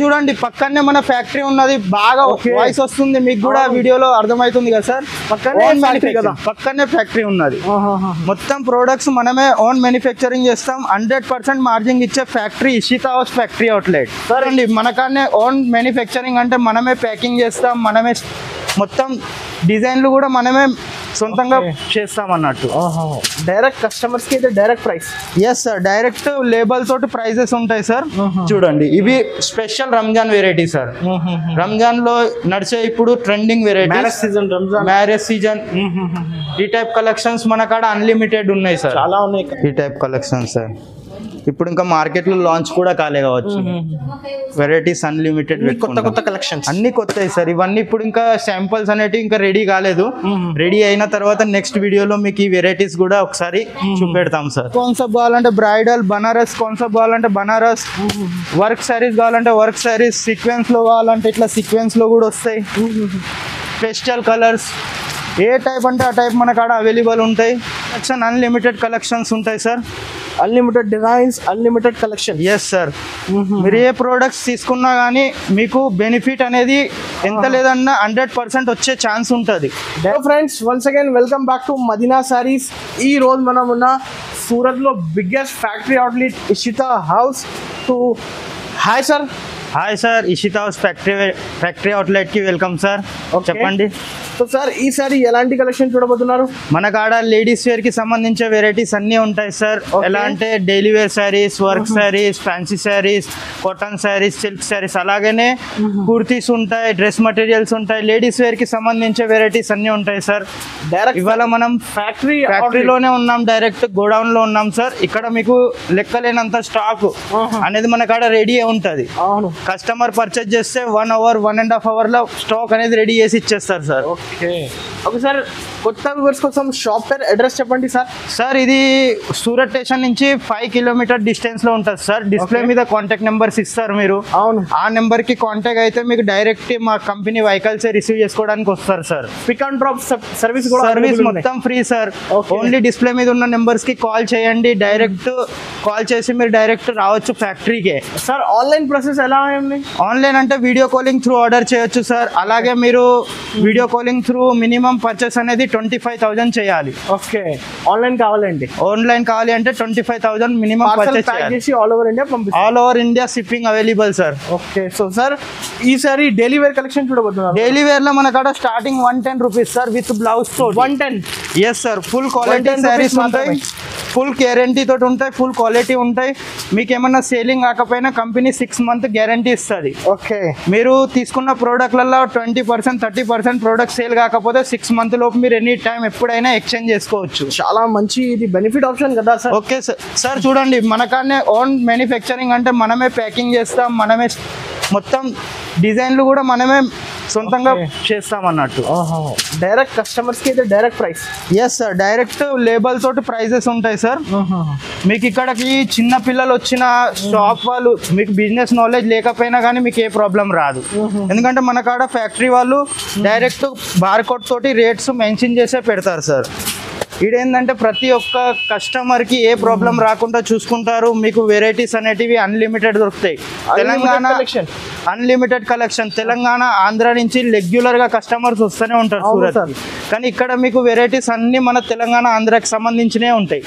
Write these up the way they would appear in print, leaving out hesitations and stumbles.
చూడండి పక్కనే మన ఫ్యాక్టరీ ఉన్నది బాగా వాయిస్ వస్తుంది మీకు కూడా వీడియోలో అర్థమవుతుంది కదా సార్ పక్కనే ఫ్యాక్టరీ ఉన్నది మొత్తం ప్రొడక్ట్స్ మనమే ఓన్ మ్యానుఫ్యాక్చరింగ్ చేస్తాం 100% మార్జిన్ ఇచ్చే factory Ishita house factory outlet sir అండి మనకనే ఓన్ మ్యానుఫ్యాక్చరింగ్ అంటే మనమే ప్యాకింగ్ చేస్తాం మనమే మొత్తం డిజైన్లు కూడా మనమే సొంతంగా చేస్తాం అన్నట్టు డైరెక్ట్ కస్టమర్స్ కి direct price yes sir direct label తోటి ప్రైజెస్ ఉంటాయి సార్ చూడండి ఇవి special Ramzan variety sir Ramzan లో నడిచే ఇప్పుడు ట్రెండింగ్ వెరైటీ మ్యారేజ్ సీజన్ ఈ టైప్ కలెక్షన్స్ మన కాడ అన్లిమిటెడ్ ఉన్నాయి సార్ చాలా ఉన్నాయి ఈ టైప్ కలెక్షన్ సార్ ఇప్పుడు ఇంకా మార్కెట్ లో లాంచ్ కూడా కాలే కావచ్చు వెరైటీస్ అన్లిమిటెడ్ కొత్త కలెక్షన్స్ అన్ని కొత్తవి సార్ ఇవన్నీ ఇప్పుడు ఇంకా శాంపుల్స్ అనేవి ఇంకా రెడీ కాలేదు రెడీ అయిన తర్వాత నెక్స్ట్ వీడియోలో మీకు ఈ వెరైటీస్ కూడా ఒకసారి చూపెడతాం సార్ కాన్సెప్ట్ కావాలంటే బ్రైడల్ బనారస్ కాన్సెప్ట్ కావాలంటే బనారస్ వర్క్ సారీస్ కావాలంటే వర్క్ సారీస్ సీక్వెన్స్ లో కావాలంటే ఇట్లా సీక్వెన్స్ లో కూడా వస్తాయి పేస్టల్ కలర్స్ ఏ టైప్ అంటే ఆ టైప్ మన కాడ అవైలబుల్ ఉంటాయి అన్లిమిటెడ్ కలెక్షన్స్ ఉంటాయి sir unlimited designs unlimited collection yes sir మీరు ఏ ప్రోడక్ట్స్ తీసుకున్నా కానీ మీకు బెనిఫిట్ అనేది ఎంత లేదన్నా 100% వచ్చే ఛాన్స్ ఉంటుంది friends once again welcome back to Madina sarees ఈ రోజు మనం ఉన్న సూరత్ లో biggest factory outlet Ishita house to hi sir hi sir Ishita house factory outlet కి వెల్కమ్ సార్ చెప్పండి సో సార్ ఈసారి ఎలాంటి కలెక్షన్ చూడబోతున్నారు మన కాడ లేడీస్ వేర్ కి సంబంధించిన వెరైటీస్ అన్నీ ఉంటాయి సార్ ఎలా అంటే daily wear sarees work sarees fancy sarees cotton sarees silk sarees అలాగనే కుర్తీస్ ఉంటాయి డ్రెస్ మెటీరియల్స్ ఉంటాయి లేడీస్ వేర్ కి సంబంధించిన వెరైటీస్ అన్నీ ఉంటాయి సార్ డైరెక్ట్ ఇవాళ మనం ఫ్యాక్టరీలోనే ఉన్నాం డైరెక్ట్ గోడౌన్ లో ఉన్నాం సార్ ఇక్కడ మీకు లెక్కలేనంత స్టాక్ అనేది మన కాడ రెడీ ఉంటుంది కస్టమర్ పర్చేజ్ చేస్తే 1 hour 1.5 hour లో స్టాక్ అనేది రెడీ చేసి ఇచ్చేస్తారు సార్ ఓకే సార్ కొత్త వ్యూవర్స్ కోసం షాప్ పేరు అడ్రస్ చెప్పండి సార్ సార్ ఇది సూరత్ స్టేషన్ నుంచి 5 kilometer డిస్టెన్స్ లో ఉంటుంది సార్ డిస్ప్లే మీద కాంటాక్ట్ నెంబర్స్ ఇస్తారు మీరు అవును ఆ నెంబర్ కి కాంటాక్ట్ అయితే మీకు డైరెక్ట్ మా కంపెనీ వెహికల్స్ రిసీవ్ చేసుకోవడానికి వస్తారు sir pick and drop service మొత్తం ఫ్రీ సార్ ఓన్లీ డిస్ప్లే మీద ఉన్న నెంబర్స్ కి కాల్ చేయండి డైరెక్ట్ కాల్ చేసి మీరు డైరెక్ట్ రావచ్చు ఫ్యాక్టరీకే సార్ ఆన్లైన్ ప్రాసెస్ ఎలా ఉంది ఆన్లైన్ అంటే వీడియో కాలింగ్ త్రూ ఆర్డర్ చేయొచ్చు సార్ అలాగే మీరు video calling through minimum purchase అనేది 25,000 చేయాలి ఓకే ఆన్లైన్ కావాలండి ఆన్లైన్ కావాలి అంటే 25,000 మినిమం పర్చేస్ చేయాలి all over India shipping available sir okay so sir ఈసారి డైలీ వేర్ కలెక్షన్ చూడబోతున్నారు డైలీ వేర్ లో మన కాడ starting 110 rupees sir with blouse తో 110 yes sir full quality sarees ఉంటాయి ఫుల్ గ్యారంటీ తోటి ఉంటాయి ఫుల్ క్వాలిటీ ఉంటాయి మీకు ఏమన్నా సేలింగ్ కాకపోయినా కంపెనీ 6 month గ్యారంటీ ఇస్తుంది ఓకే మీరు తీసుకున్న ప్రోడక్ట్లలో 20% 30% ప్రోడక్ట్ సేల్ కాకపోతే 6 month లోపు మీరు ఎనీ టైం ఎప్పుడైనా ఎక్స్చేంజ్ చేసుకోవచ్చు చాలా మంచి ఇది బెనిఫిట్ ఆప్షన్ కదా సార్ ఓకే సార్ చూడండి మనకానే ఓన్ మ్యానుఫ్యాక్చరింగ్ అంటే మనమే ప్యాకింగ్ చేస్తాం మనమే మొత్తం డిజైన్లు కూడా మనమే సొంతంగా చేస్తాం అన్నట్టు డైరెక్ట్ కస్టమర్స్ కి direct price yes sir direct label తోటి ప్రైజెస్ ఉంటాయి సార్ మీకు ఇక్కడికి చిన్న పిల్లలు వచ్చిన షాప్ వాళ్ళు మీకు బిజినెస్ నాలెడ్జ్ లేకపోయినా కానీ మీకు ఏ ప్రాబ్లం రాదు ఎందుకంటే మన కాడ ఫ్యాక్టరీ వాళ్ళు డైరెక్ట్ బార్కోడ్ తోటి రేట్స్ మెన్షన్ చేసే పెడతారు సార్ ఇదేంటంటే ప్రతి ఒక్క కస్టమర్కి ఏ ప్రాబ్లం రాకుండా చూసుకుంటారు మీకు వెరైటీస్ అనేటివి అన్లిమిటెడ్ దొరుకుతాయి తెలంగాణ అన్లిమిటెడ్ కలెక్షన్ తెలంగాణ ఆంధ్ర నుంచి రెగ్యులర్గా కస్టమర్స్ వస్తూనే ఉంటారు సూరత్ కానీ ఇక్కడ మీకు వెరైటీస్ అన్ని మన తెలంగాణ ఆంధ్రాకి సంబంధించినే ఉంటాయి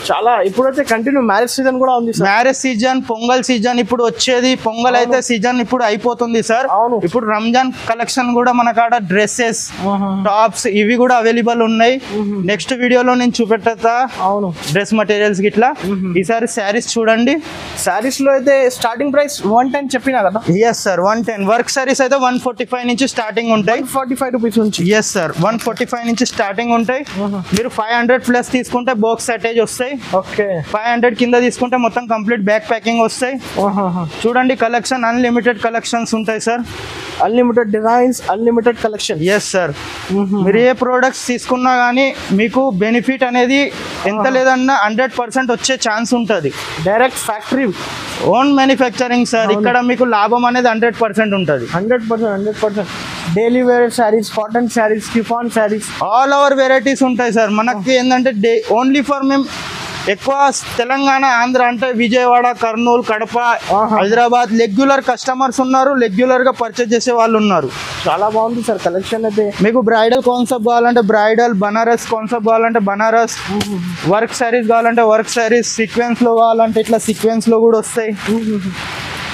చాలా ఇప్పుడైతే కంటిన్యూ మ్యారేజ్ సీజన్ కూడా ఉంది మ్యారేజ్ సీజన్ పొంగల్ సీజన్ ఇప్పుడు వచ్చేది పొంగల్ అయితే సీజన్ ఇప్పుడు అయిపోతుంది సార్ ఇప్పుడు రంజాన్ కలెక్షన్ కూడా మన కాడ డ్రెస్సెస్ టాప్స్ ఇవి కూడా అవైలబుల్ ఉన్నాయి నెక్స్ట్ వీడియోలో నేను చూపెట్టా అవును డ్రెస్ మెటీరియల్స్ గిట్లా ఈసారి శారీస్ చూడండి శారీస్ లో అయితే స్టార్టింగ్ ప్రైస్ 110 చెప్పినా కదా ఎస్ సార్ 110 వర్క్ శారీస్ అయితే 145 నుంచి స్టార్టింగ్ ఉంటాయి 145 రూపీస్ నుంచి ఎస్ సార్ 145 నుంచి స్టార్టింగ్ ఉంటాయి మీరు 500 ప్లస్ తీసుకుంటే బాక్స్ అటాచ్ వస్తాయి ఓకే 500 కింద తీసుకుంటే మొత్తం కంప్లీట్ బ్యాక్ ప్యాకింగ్ వస్తాయి చూడండి కలెక్షన్ అన్లిమిటెడ్ కలెక్షన్స్ ఉంటాయి sir unlimited designs unlimited collection yes sir మీరు ఏ ప్రోడక్ట్స్ తీసుకున్నా కానీ మీకు బెనిఫిట్ అనేది ఎంత లేదన్నా 100% వచ్చే ఛాన్స్ ఉంటుంది direct factory own manufacturing sir ఇక్కడ మీకు లాభం అనేది 100% ఉంటుంది 100% daily wear sarees cotton sarees chiffon sarees all over varieties ఉంటాయి సార్ మనకి ఏంటంటే ఓన్లీ ఫర్ మేము ఎక్కువ తెలంగాణ ఆంధ్ర అంటే విజయవాడ కర్నూలు కడప హైదరాబాద్ రెగ్యులర్ కస్టమర్స్ ఉన్నారు, రెగ్యులర్ గా పర్చేజ్ చేసే వాళ్ళు ఉన్నారు. చాలా బాగుంది సార్ కలెక్షన్ అయితే. మీకు బ్రైడల్ కాన్సెప్ట్ కావాలంటే బ్రైడల్, బనారస్ కాన్సెప్ట్ కావాలంటే బనారస్, వర్క్ శారీస్ కావాలంటే వర్క్ శారీస్, సీక్వెన్స్ లో కావాలంటే ఇట్లా సీక్వెన్స్ లో కూడా వస్తాయి.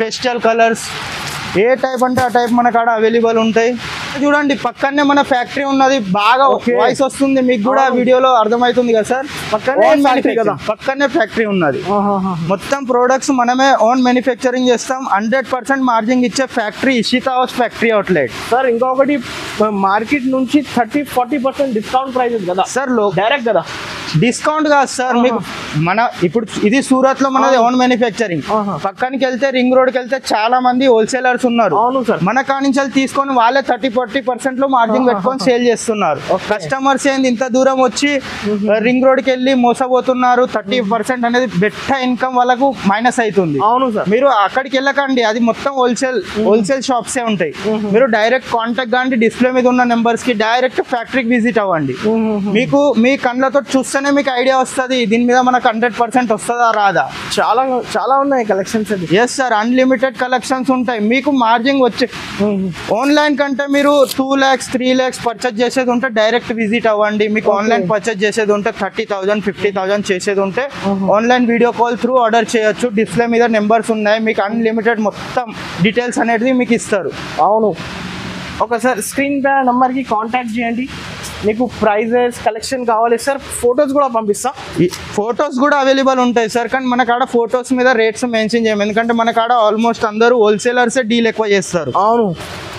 పేస్టల్ కలర్స్ ఏ టైప్ అంటే ఆ టైప్ మన కాడ అవైలబుల్ ఉంటాయి. చూడండి పక్కనే మన ఫ్యాక్టరీ ఉన్నది, బాగా వాయిస్ వస్తుంది మీకు కూడా వీడియోలో అర్థమవుతుంది కదా సార్. పక్కనే ఫ్యాక్టరీ ఉన్నది. మొత్తం ప్రొడక్ట్స్ మనమే ఓన్ మ్యానుఫ్యాక్చరింగ్ చేస్తాం. 100% మార్జిన్ ఇచ్చే factory Ishita house factory outlet sir. ఇంకొకటి మార్కెట్ నుంచి 30-40% డిస్కౌంట్ ప్రైజెస్ కదా సార్. డైరెక్ట్ కదా డిస్కౌంట్ కాదు సార్. మీకు మన ఇప్పుడు ఇది సూరత్ లో మనది ఓన్ మ్యానుఫ్యాక్చరింగ్. పక్కనకి వెళ్తే రింగ్ రోడ్ కి వెళ్తే చాలా మంది హోల్సేలర్స్ ఉన్నారు. మన కానించి తీసుకొని వాళ్ళే 30-40% లో మార్జిన్ పెట్టుకొని సేల్ చేస్తున్నారు. కస్టమర్స్ ఏంది ఇంత దూరం వచ్చి రింగ్ రోడ్ కి వెళ్ళి మోసపోతున్నారు. 30% అనేది బెట్ట ఇన్కమ్ వాళ్ళకు మైనస్ అవుతుంది. అవును సార్. మీరు అక్కడికి వెళ్ళకండి, అది మొత్తం హోల్సేల్ షాప్స్ ఏ ఉంటాయి. మీరు డైరెక్ట్ కాంటాక్ట్ కానీ డిస్ప్లే మీద ఉన్న నెంబర్స్ కి డైరెక్ట్ ఫ్యాక్టరీకి విజిట్ అవ్వండి. మీకు మీ కళ్ళతో చూస్తే మీకు ఐడియా వస్తుంది దీని మీద మనకు 100% వస్తుందా రాదా. చాలా చాలా ఉన్నాయి collections. Yes sir, unlimited collections ఉంటాయి. మీకు మార్జిన్ వచ్చే ఆన్లైన్ కంటే మీరు 2 lakhs 3 lakhs పర్చేజ్ చేసేది ఉంటే డైరెక్ట్ విజిట్ అవ్వండి. మీకు ఆన్లైన్ పర్చేజ్ చేసేది ఉంటే 30,000 50,000 చేసేది ఉంటే online video call through order చేయొచ్చు. డిస్ప్లే మీద నెంబర్స్ ఉన్నాయి, మీకు అన్లిమిటెడ్ మొత్తం డీటెయిల్స్ అనేది మీకు ఇస్తారు. అవును, ఒకసారి స్క్రీన్ పై నెంబర్కి కాంటాక్ట్ చేయండి. మీకు ప్రైజెస్ కలెక్షన్ కావాలి సార్, ఫొటోస్ కూడా పంపిస్తా. ఫొటోస్ కూడా అవైలబుల్ ఉంటాయి సార్, కానీ మన కాడ ఫొటోస్ మీద రేట్స్ మెన్షన్ చేయము. ఎందుకంటే మన కాడ ఆల్మోస్ట్ అందరూ హోల్సేలర్సే డీల్ ఎక్కువ చేస్తారు. అవును,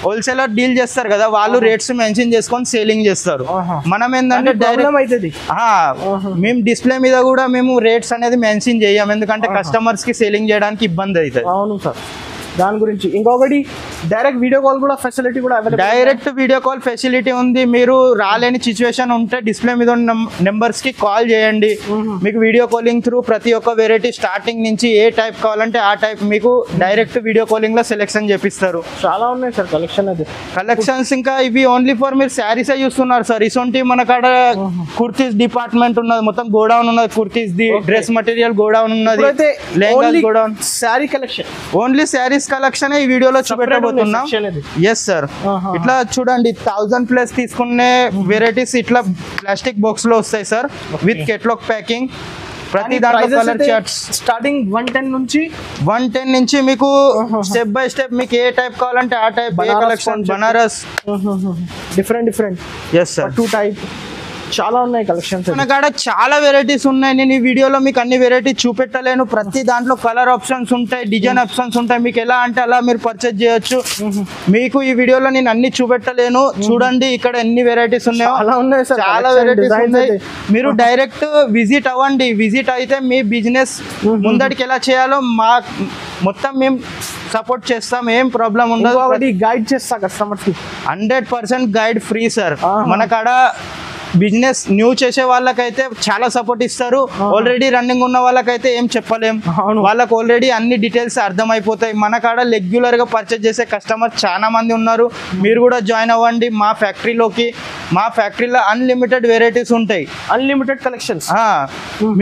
హోల్సేలర్ డీల్ చేస్తారు కదా, వాళ్ళు రేట్స్ మెన్షన్ చేసుకొని సేలింగ్ చేస్తారు. మనం ఏంటంటే మేము డిస్ప్లే మీద కూడా మేము రేట్స్ అనేది మెన్షన్ చేయం, ఎందుకంటే కస్టమర్స్ కి సేలింగ్ చేయడానికి ఇబ్బంది అవుతుంది. అవును సార్, దాని గురించి. ఇంకొకటి డైరెక్ట్ వీడియో కాల్ కూడా ఫెసిలిటీ కూడా available. Direct video call facility ఉంది. మీరు రాలేని సిచ్యువేషన్ ఉంటే డిస్ప్లే మీద ఉన్న నెంబర్స్ కి కాల్ చేయండి. మీకు వీడియో కాలింగ్ త్రూ ప్రతి ఒక్క వెరైటీ స్టార్టింగ్ నుంచి ఏ టైప్ కావాలంటే ఆ టైప్ మీకు డైరెక్ట్ వీడియో కాలింగ్ లో సెలెక్షన్ చేపిస్తారు. చాలా ఉన్నాయి సార్ కలెక్షన్ అయితే. కలెక్షన్స్ ఇంకా ఇవి ఓన్లీ ఫర్ మీరు శారీసే చూస్తున్నారు సార్. ఇసొంటి మన కాడ కుర్తీస్ డిపార్ట్మెంట్ ఉన్నది, మొత్తం గోడౌన్ ఉన్నది. కుర్తీస్ ది డ్రెస్ మెటీరియల్ గోడౌన్ ఉన్నది. Godown sari collection, only saris collection ఈ వీడియోలో చూపెట్టబోతున్నాం. ఎస్ సార్, ఇట్లా చూడండి 1000+ తీసుకునే వెరైటీస్ ఇట్లా ప్లాస్టిక్ బాక్స్ లో వస్తాయి సార్, విత్ కెటలాగ్ ప్యాకింగ్. ప్రతి దాంట్లో కలర్ చార్ట్స్ స్టార్టింగ్ 110 నుంచి మీకు స్టెప్ బై స్టెప్ మీకు ఏ టైప్ కావాలంటే ఆ టైప్. ఏ collection Banaras different. Yes sir, 2 type చాలా ఉన్నాయి కలెక్షన్స్. మన కాడ చాలా వెరైటీస్ ఉన్నాయి. నేను ఈ వీడియోలో మీకు అన్ని వెరైటీస్ చూపెట్టలేను. ప్రతి దాంట్లో కలర్ ఆప్షన్స్ ఉంటాయి, డిజైన్ ఆప్షన్స్ ఉంటాయి. మీకు ఎలా అంటే అలా మీరు పర్చేజ్ చేయొచ్చు. మీకు ఈ వీడియోలో నేను అన్ని చూపెట్టలేను. చూడండి ఇక్కడ ఎన్ని వెరైటీస్ ఉన్నాయో, చాలా వెరైటీస్ ఉన్నాయి. మీరు డైరెక్ట్ విజిట్ అవ్వండి. విజిట్ అయితే మీ బిజినెస్ ముందడికి ఎలా చేయాలో మొత్తం మేము సపోర్ట్ చేస్తాం. ఏం ప్రాబ్లం ఉండదు. గైడ్ చేస్తా కస్టమర్స్ కి. 100% గైడ్ ఫ్రీ సార్. మన కాడ బిజినెస్ న్యూ చేసే వాళ్ళకైతే చాలా సపోర్ట్ ఇస్తారు. ఆల్రెడీ రన్నింగ్ ఉన్న వాళ్ళకైతే ఏం చెప్పలేం. వాళ్ళకి ఆల్రెడీ అన్ని డీటెయిల్స్ అర్థమైపోతాయి. మన కాడ రెగ్యులర్ గా పర్చేజ్ చేసే కస్టమర్ చాలా మంది ఉన్నారు. మీరు కూడా జాయిన్ అవ్వండి మా ఫ్యాక్టరీలోకి. మా ఫ్యాక్టరీలో అన్లిమిటెడ్ వెరైటీస్ ఉంటాయి, అన్లిమిటెడ్ కలెక్షన్స్.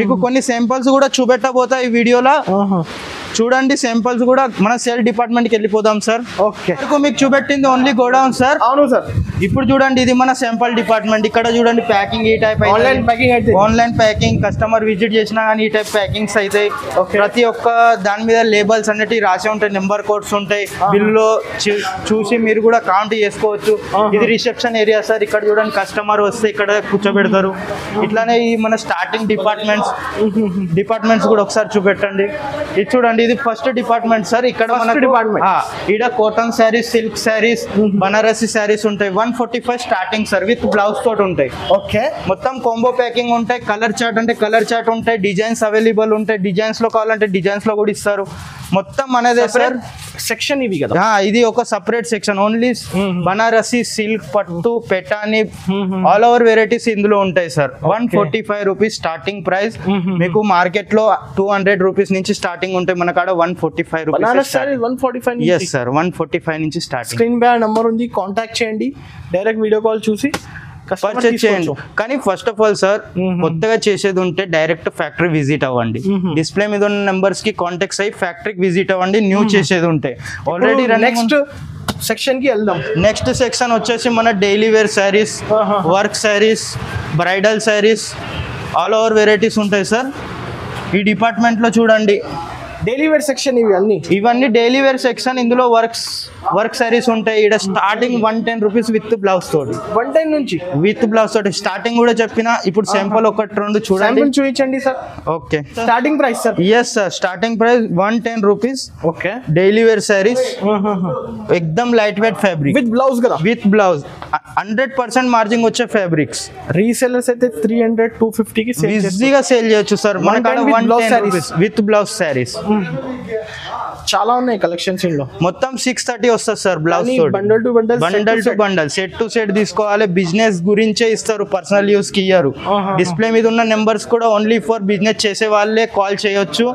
మీకు కొన్ని శాంపిల్స్ కూడా చూపెట్టబోతాయి ఈ వీడియోలో. చూడండి శాంపిల్స్ కూడా. మన సేల్ డిపార్ట్మెంట్ కి వెళ్ళిపోదాం సార్. ఓకే, మీకు చూపెట్టింది ఓన్లీ గోడౌన్ సార్. అవును సార్. ఇప్పుడు చూడండి ఇది మన శాంపిల్ డిపార్ట్మెంట్. ఇక్కడ చూడండి ప్యాకింగ్ ఈ టైప్ ఆన్లైన్ ప్యాకింగ్ అయితే. ఆన్లైన్ ప్యాకింగ్ కస్టమర్ విజిట్ చేసినా కానీ ఈ టైప్ ప్యాకింగ్స్ అయితే. ప్రతి ఒక్క దాని మీద లేబుల్స్ అనేటివి రాసి ఉంటాయి, నెంబర్ కోడ్స్ ఉంటాయి. బిల్లులో చూసి మీరు కూడా కౌంట్ చేసుకోవచ్చు. ఇది రిసెప్షన్ ఏరియా సార్. ఇక్కడ చూడండి కస్టమర్ వస్తే ఇక్కడ కూర్చోబెడతారు. ఇట్లానే ఈ మన స్టార్టింగ్ డిపార్ట్మెంట్స్ కూడా ఒకసారి చూపెట్టండి. ఇది చూడండి, ఇది ఫస్ట్ డిపార్ట్మెంట్ సార్. ఇక్కడ మన డిపార్ట్మెంట్ ఇక్కడ కాటన్ శారీస్, సిల్క్ శారీస్, బనారసి శారీస్ ఉంటాయి. 145 స్టార్టింగ్ సార్, విత్ బ్లౌజ్ తోటి ఉంటాయి. ఓకే, మొత్తం కాంబో ప్యాకింగ్ ఉంటాయి. కలర్ చార్ట్ అంటే కలర్ చార్ట్ ఉంటాయి. డిజైన్స్ అవైలబుల్ ఉంటాయి. డిజైన్స్ లో కావాలంటే డిజైన్స్ లో కూడా ఇస్తారు. మొత్తం అనేదే సార్ సెక్షన్ ఇవి కదా. ఇది ఒక separate section. Only Banarasi, silk, పట్టు, పెటాని ఆల్ ఓవర్ వెరైటీస్ ఇందులో ఉంటాయి సార్. 145 rupees starting price. మీకు మార్కెట్ లో 200 రూపీస్ నుంచి స్టార్టింగ్ ఉంటాయి. మన కాడ 145 రూపీస్. 145 ఎస్ సార్, 145 నుంచి స్టార్టింగ్. స్క్రీన్ పై నంబర్ ఉంది, కాంటాక్ట్ చేయండి. డైరెక్ట్ వీడియో కాల్ చూసి పర్చేస్ చేయండి. కానీ ఫస్ట్ ఆఫ్ ఆల్ సార్ కొత్తగా చేసేది ఉంటే డైరెక్ట్ ఫ్యాక్టరీ విజిట్ అవ్వండి. డిస్ప్లే మీద ఉన్న నెంబర్స్ కి కాంటాక్ట్స్ అయ్యి ఫ్యాక్టరీకి విజిట్ అవ్వండి. న్యూ చేసేది ఉంటే ఆల్రెడీ నెక్స్ట్ సెక్షన్ కి వెళ్దాం. నెక్స్ట్ సెక్షన్ వచ్చేసి మన daily wear sarees, work sarees, bridal sarees, all over varieties ఉంటాయి సార్. ఈ డిపార్ట్మెంట్ లో చూడండి డైలీ వేర్ సెక్షన్ ఇవన్నీ డైలీ వేర్ సెక్షన్. ఇందులో వర్క్ శారీస్ ఉంటాయి. ఇక్కడ స్టార్టింగ్ 110 రూపీస్ విత్ బ్లౌజ్ తోటి, 110 నుంచి విత్ బ్లౌజ్ తోటి స్టార్టింగ్ కూడా చెప్పిన. ఇప్పుడు శాంపుల్ ఒకటి రెండు చూడండి, చూపించండి సార్. Okay, starting price sir? Yes sir, starting price 110 rupees. Okay, daily wear saris, ఎక్దమ్ light weight fabric with blouse కదా, విత్ బ్లౌజ్ 100% మార్జింగ్ వచ్చే ఫ్యాబ్రిక్స్. రీసెల్లర్స్ అయితే 300-250 కి ఈజీగా సేల్ చేయొచ్చు సార్. మన కాడ 110 రూపీస్ విత్ బ్లౌజ్ శారీస్. చాలా ఉన్నాయి కలెక్షన్స్ ఇందులో. మొత్తం 630 వస్తుంది sir blouse. Bundle to bundle, set to set తీసుకోవాలి. బిజినెస్ గురించే ఇస్తారు, పర్సనల్ యూస్ కి ఇయ్యరు. డిస్ప్లే మీద ఉన్న నెంబర్స్ కూడా ఓన్లీ ఫర్ బిజినెస్ చేసే వాళ్ళే కాల్ చేయొచ్చు.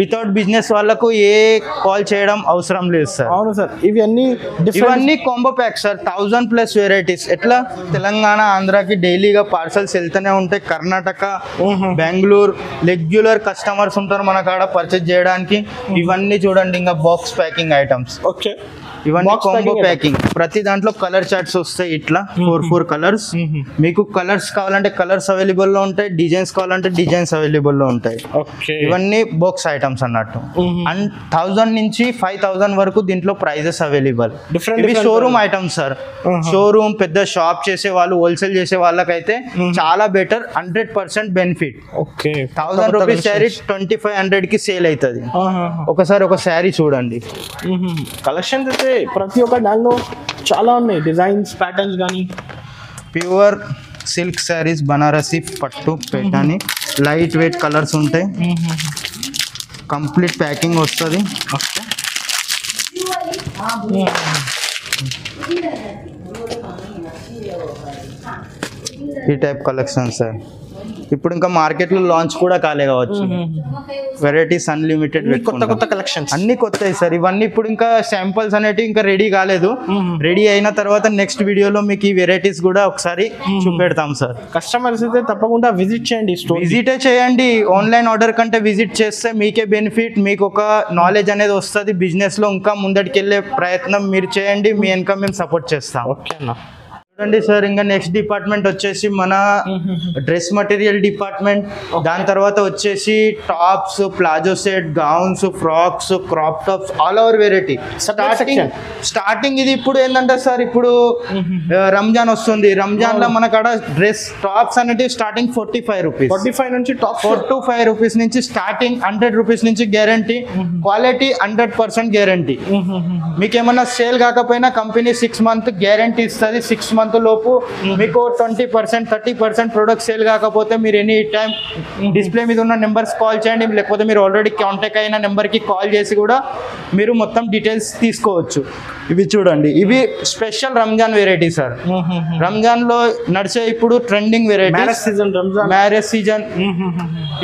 వితౌట్ బిజినెస్ వాళ్ళకు ఏ కాల్ చేయడం అవసరం లేదు సార్. అవును సార్, ఇవన్నీ కాంబో ప్యాక్ సార్. 1000+ వెరైటీస్. ఎట్లా తెలంగాణ ఆంధ్రాకి డైలీగా పార్సల్స్ వెళ్తూనే ఉంటాయి. కర్ణాటక, బెంగళూరు రెగ్యులర్ కస్టమర్స్ ఉంటారు మన కాడ పర్చేజ్ చేయడానికి. ఇవన్నీ చూడండి, ఇంకా బాక్స్ ప్యాకింగ్ ఐటమ్స్. ఓకే, ఇవన్నీ కాంబో ప్యాకింగ్. ప్రతి దాంట్లో కలర్ చార్ట్స్ వస్తాయి. ఇట్లా 4 కలర్స్. మీకు కలర్స్ కావాలంటే కలర్స్ అవైలబుల్ లో ఉంటాయి, డిజైన్స్ కావాలంటే డిజైన్స్ అవైలబుల్ లో ఉంటాయి. ఇవన్నీ బాక్స్ ఐటమ్స్ అన్నట్టు. అండ్ 1000 నుంచి 5000 వరకు దీంట్లో ప్రైజెస్ అవైలబుల్. ఇవి షోరూమ్ ఐటమ్స్ సార్. షోరూమ్ పెద్ద షాప్ చేసే వాళ్ళు, హోల్సేల్ చేసే వాళ్ళకైతే చాలా బెటర్, 100% బెనిఫిట్. 1000 రూపీస్ శారీ 2500 కి సేల్ అవుతుంది. ఒకసారి ఒక శారీ చూడండి. కలెక్షన్స్ అయితే ప్రతి ఒక్క దానిలో చాలా ఉన్నాయి, డిజైన్స్, ప్యాటర్న్స్ కానీ. ప్యూర్ సిల్క్ శారీస్, బనారసి పట్టు పేటాని, లైట్ వెయిట్ కలర్స్ ఉంటాయి. కంప్లీట్ ప్యాకింగ్ వస్తుంది. ఈ టైప్ కలెక్షన్ సార్. ఇప్పుడు ఇంకా మార్కెట్ లో లాంచ్ కూడా కాలే కావచ్చు. వెరైటీస్ అన్లిమిటెడ్, కొత్త కలెక్షన్స్ అన్ని కొత్తవి సార్. ఇవన్నీ ఇప్పుడు ఇంకా శాంపుల్స్ అనేవి ఇంకా రెడీ కాలేదు. రెడీ అయిన తర్వాత నెక్స్ట్ వీడియోలో మీకు ఈ వెరైటీస్ కూడా ఒకసారి చూపెడతాం సార్. కస్టమర్స్ అయితే తప్పకుండా విజిట్ చేయండి, విజిటే చేయండి. ఆన్లైన్ ఆర్డర్ కంటే విజిట్ చేస్తే మీకే బెనిఫిట్. మీకు ఒక నాలెడ్జ్ అనేది వస్తుంది. బిజినెస్ లో ఇంకా ముందటికి వెళ్ళే ప్రయత్నం మీరు చేయండి. మీ వెనక మేము సపోర్ట్ చేస్తాం. ఓకే అన్న. చూడండి సార్, ఇంకా నెక్స్ట్ డిపార్ట్మెంట్ వచ్చేసి మన డ్రెస్ మటీరియల్ డిపార్ట్మెంట్. దాని తర్వాత వచ్చేసి tops, palazzo set, gowns, frocks, crop tops, all over variety. Starting ఇది ఇప్పుడు ఏంటంటే సార్, ఇప్పుడు రంజాన్ వస్తుంది. రంజాన్ లో మన కాడ డ్రెస్ టాప్స్ అనేవి స్టార్టింగ్ 45 రూపీస్, 45 నుంచి టాప్ 4 to 5 రూపీస్ నుంచి స్టార్టింగ్. 100 రూపీస్ నుంచి గ్యారంటీ. Quality 100% guarantee. మీకు ఏమన్నా సేల్ కాకపోయినా కంపెనీ 6 month గ్యారంటీ ఇస్తుంది. 6 month లోపు మీకు 20%, 30% ప్రొడక్ట్ సేల్ కాకపోతే మీరు ఎనీ టైం డిస్ప్లే మీద ఉన్న నెంబర్స్ కాల్ చేయండి. లేకపోతే మీరు ఆల్రెడీ కాంటాక్ట్ అయిన నెంబర్కి కాల్ చేసి కూడా మీరు మొత్తం డీటెయిల్స్ తీసుకోవచ్చు. ఇవి చూడండి, ఇవి special Ramzan variety sir. Ramzan లో నడిచే ఇప్పుడు ట్రెండింగ్ వెరైటీ, మ్యారేజ్ సీజన్.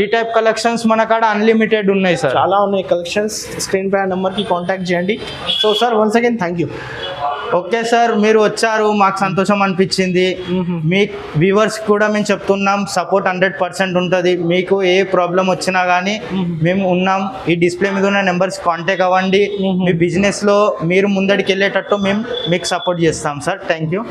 ఈ టైప్ కలెక్షన్స్ మన కాడ అన్లిమిటెడ్ ఉన్నాయి సార్. చాలా ఉన్నాయి కలెక్షన్స్. స్క్రీన్ పై నెంబర్ కి కాంటాక్ట్ చేయండి. So sir, once again thank you. Okay sir, మీరు వచ్చారు, మాకు సంతోషం అనిపించింది. మీ వ్యూవర్స్ కూడా మేము చెప్తున్నాం, సపోర్ట్ 100% ఉంటుంది. మీకు ఏ ప్రాబ్లం వచ్చినా కానీ మేము ఉన్నాం. ఈ డిస్ప్లే మీద ఉన్న నెంబర్స్ కాంటాక్ట్ అవ్వండి. మీ బిజినెస్లో మీరు ముందడికి వెళ్ళేటట్టు మేము మీకు సపోర్ట్ చేస్తాం సార్. Thank you.